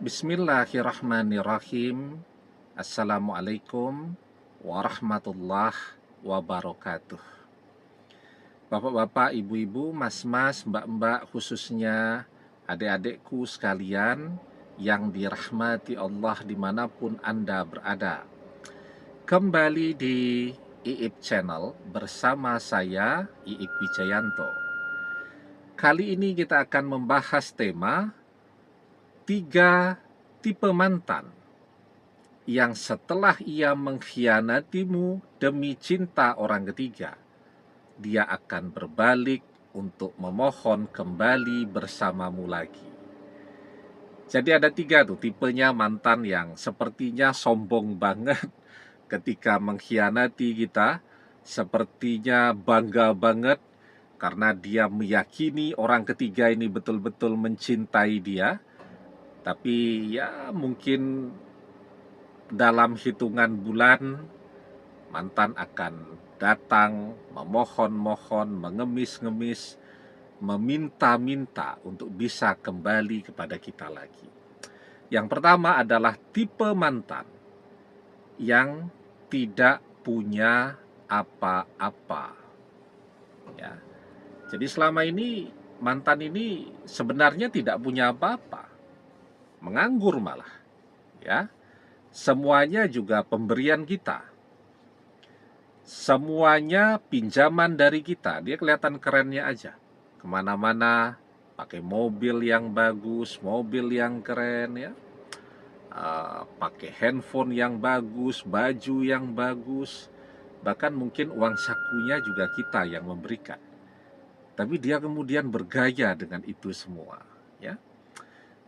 Bismillahirrahmanirrahim. Assalamualaikum warahmatullahi wabarakatuh. Bapak-bapak, ibu-ibu, mas-mas, mbak-mbak, khususnya adik-adikku sekalian yang dirahmati Allah dimanapun Anda berada. Kembali di IIP Channel bersama saya, IIP Wijayanto. Kali ini kita akan membahas tema 3 tipe mantan yang setelah ia mengkhianatimu demi cinta orang ketiga, dia akan berbalik untuk memohon kembali bersamamu lagi. Jadi ada 3 tuh tipenya mantan yang sepertinya sombong banget ketika mengkhianati kita, sepertinya bangga banget karena dia meyakini orang ketiga ini betul-betul mencintai dia. Tapi ya mungkin dalam hitungan bulan mantan akan datang memohon-mohon, mengemis-ngemis, meminta-minta untuk bisa kembali kepada kita lagi. Yang pertama adalah tipe mantan yang tidak punya apa-apa. Ya. Jadi selama ini mantan ini sebenarnya tidak punya apa-apa. Menganggur malah, ya. Semuanya juga pemberian kita, semuanya pinjaman dari kita. Dia kelihatan kerennya aja, kemana-mana pakai mobil yang bagus, mobil yang keren, ya, pakai handphone yang bagus, baju yang bagus, bahkan mungkin uang sakunya juga kita yang memberikan. Tapi dia kemudian bergaya dengan itu semua, ya.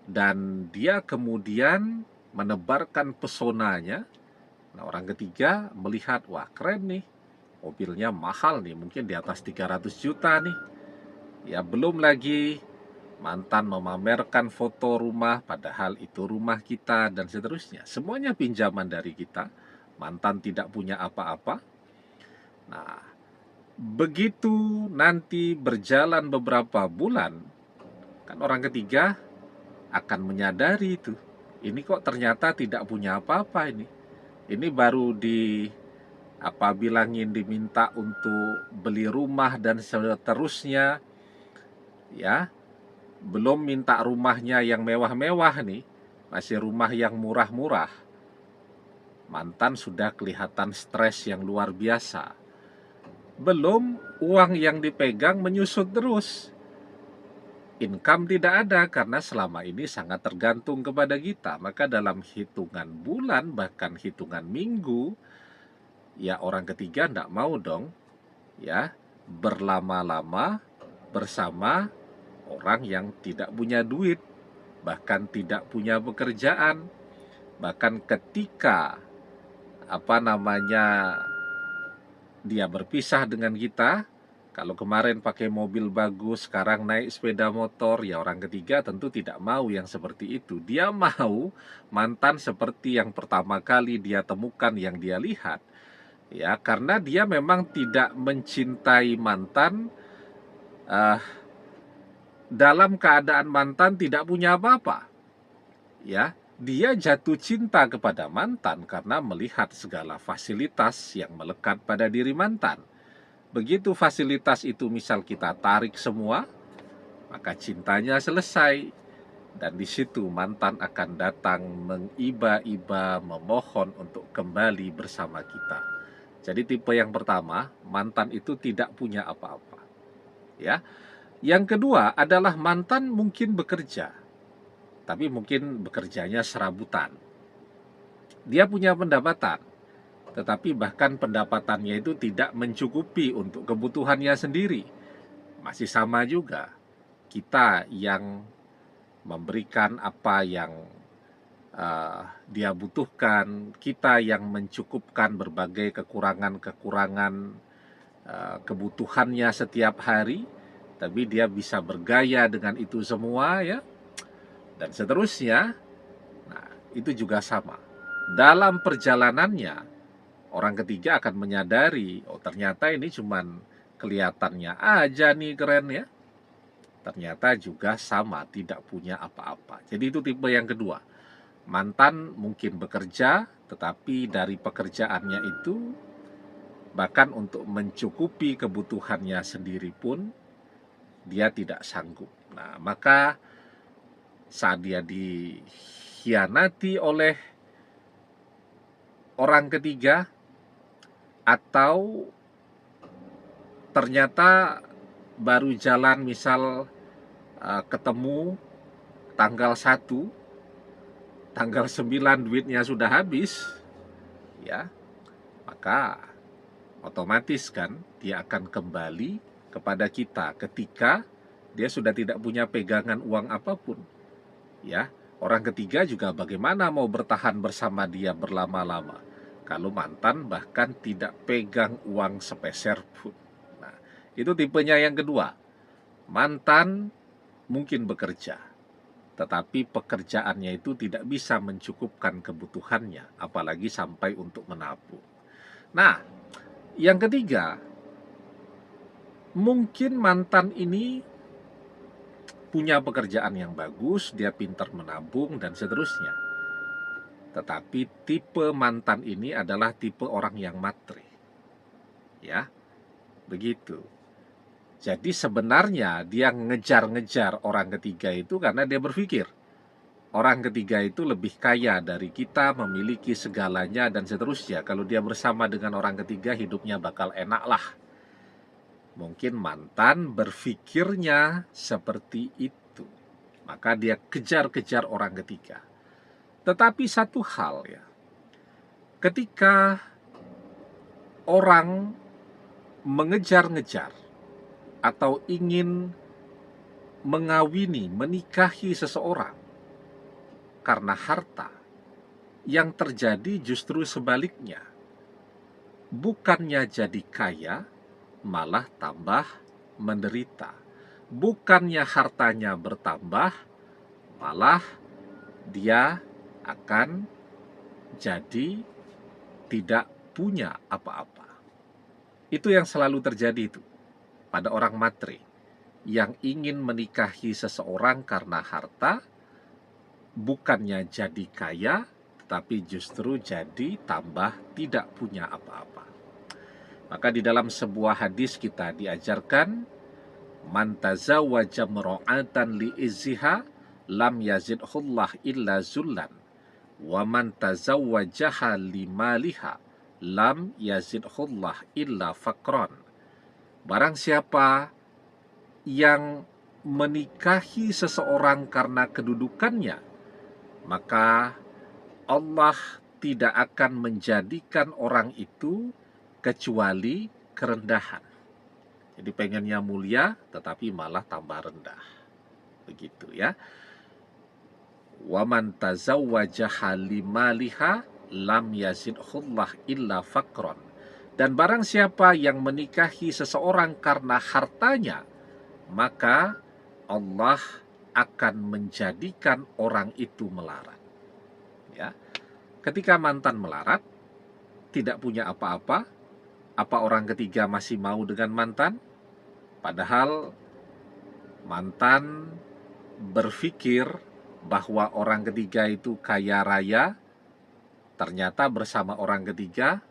Dan dia kemudian menebarkan pesonanya. Nah, orang ketiga melihat, wah keren nih, mobilnya mahal nih, mungkin di atas 300 juta nih. Ya, belum lagi mantan memamerkan foto rumah, padahal itu rumah kita, dan seterusnya. Semuanya pinjaman dari kita. Mantan tidak punya apa-apa. Nah, begitu nanti berjalan beberapa bulan, kan orang ketiga akan menyadari itu. Ini kok ternyata tidak punya apa-apa ini. Ini baru bilangin diminta untuk beli rumah dan seterusnya, ya. Belum minta rumahnya yang mewah-mewah nih, masih rumah yang murah-murah. Mantan sudah kelihatan stres yang luar biasa. Belum uang yang dipegang menyusut terus. Income tidak ada karena selama ini sangat tergantung kepada kita. Maka dalam hitungan bulan, bahkan hitungan minggu, ya orang ketiga tidak mau dong, ya, berlama-lama bersama orang yang tidak punya duit, bahkan tidak punya pekerjaan. Bahkan ketika dia berpisah dengan kita, kalau kemarin pakai mobil bagus, sekarang naik sepeda motor, ya orang ketiga tentu tidak mau yang seperti itu. Dia mau mantan seperti yang pertama kali dia temukan, yang dia lihat. Ya, karena dia memang tidak mencintai mantan dalam keadaan mantan tidak punya apa-apa. Ya, dia jatuh cinta kepada mantan karena melihat segala fasilitas yang melekat pada diri mantan. Begitu fasilitas itu misal kita tarik semua, maka cintanya selesai. Dan di situ mantan akan datang mengiba-iba, memohon untuk kembali bersama kita. Jadi tipe yang pertama, mantan itu tidak punya apa-apa. Ya. Yang kedua adalah mantan mungkin bekerja, tapi mungkin bekerjanya serabutan. Dia punya pendapatan, tetapi bahkan pendapatannya itu tidak mencukupi untuk kebutuhannya sendiri. Masih sama juga, kita yang memberikan apa yang dia butuhkan, kita yang mencukupkan berbagai kekurangan-kekurangan kebutuhannya setiap hari, tapi dia bisa bergaya dengan itu semua, ya, dan seterusnya. Nah, itu juga sama. Dalam perjalanannya, orang ketiga akan menyadari, oh ternyata ini cuman kelihatannya aja nih keren, ya. Ternyata juga sama, tidak punya apa-apa. Jadi itu tipe yang kedua. Mantan mungkin bekerja, tetapi dari pekerjaannya itu bahkan untuk mencukupi kebutuhannya sendiri pun dia tidak sanggup. Nah, maka saat dia dikhianati oleh orang ketiga, atau ternyata baru jalan misal ketemu tanggal 1, tanggal 9 duitnya sudah habis, ya, maka otomatis kan dia akan kembali kepada kita ketika dia sudah tidak punya pegangan uang apapun, ya. Orang ketiga juga bagaimana mau bertahan bersama dia berlama-lama kalau mantan bahkan tidak pegang uang sepeser pun. Nah, itu tipenya yang kedua. Mantan mungkin bekerja, tetapi pekerjaannya itu tidak bisa mencukupkan kebutuhannya, apalagi sampai untuk menabung. Nah, yang ketiga, mungkin mantan ini punya pekerjaan yang bagus, dia pintar menabung, dan seterusnya. Tetapi tipe mantan ini adalah tipe orang yang matre. Ya, begitu. Jadi sebenarnya dia ngejar-ngejar orang ketiga itu karena dia berpikir orang ketiga itu lebih kaya dari kita, memiliki segalanya, dan seterusnya. Kalau dia bersama dengan orang ketiga, hidupnya bakal enak lah. Mungkin mantan berpikirnya seperti itu. Maka dia kejar-kejar orang ketiga. Tetapi satu hal ya, ketika orang mengejar-ngejar atau ingin mengawini, menikahi seseorang karena harta, yang terjadi justru sebaliknya. Bukannya jadi kaya, malah tambah menderita. Bukannya hartanya bertambah, malah dia akan jadi tidak punya apa-apa. Itu yang selalu terjadi itu pada orang matre yang ingin menikahi seseorang karena harta, bukannya jadi kaya, tetapi justru jadi tambah tidak punya apa-apa. Maka di dalam sebuah hadis kita diajarkan, man tazawwaja mra'atan li izziha lam yazidhullah illa zullan, wa man tazawwajaha li maliha lam yazidhullah illa faqran. Barang siapa yang menikahi seseorang karena kedudukannya, maka Allah tidak akan menjadikan orang itu kecuali kerendahan. Jadi pengennya mulia, tetapi malah tambah rendah. Begitu ya. Waman tazawwajaha limaliha lam yazidhullah illa faqron. Dan barang siapa yang menikahi seseorang karena hartanya, maka Allah akan menjadikan orang itu melarat. Ya. Ketika mantan melarat, tidak punya apa-apa, apa orang ketiga masih mau dengan mantan? Padahal mantan berpikir bahwa orang ketiga itu kaya raya, ternyata bersama orang ketiga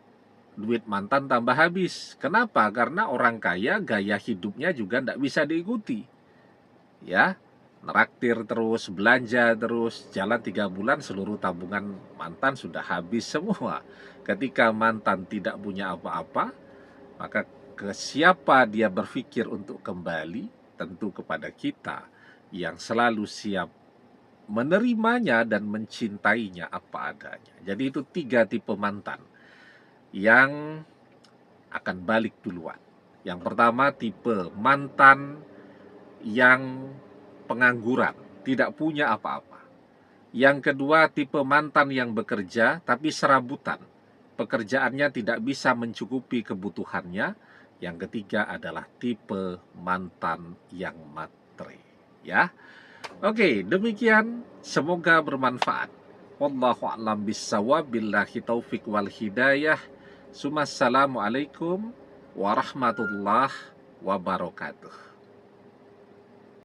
duit mantan tambah habis. Kenapa? Karena orang kaya gaya hidupnya juga tidak bisa diikuti. Ya, neraktir terus, belanja terus, jalan 3 bulan seluruh tabungan mantan sudah habis semua. Ketika mantan tidak punya apa-apa, maka ke siapa dia berpikir untuk kembali? Tentu kepada kita yang selalu siap menerimanya dan mencintainya apa adanya. Jadi itu 3 tipe mantan yang akan balik duluan. Yang pertama tipe mantan yang pengangguran, tidak punya apa-apa. Yang kedua tipe mantan yang bekerja tapi serabutan, pekerjaannya tidak bisa mencukupi kebutuhannya. Yang ketiga adalah tipe mantan yang matre. Ya, oke, demikian. Semoga bermanfaat. Wallahu a'lam bissawab. Billahi taufik wal hidayah. Assalamualaikum warahmatullahi wabarakatuh.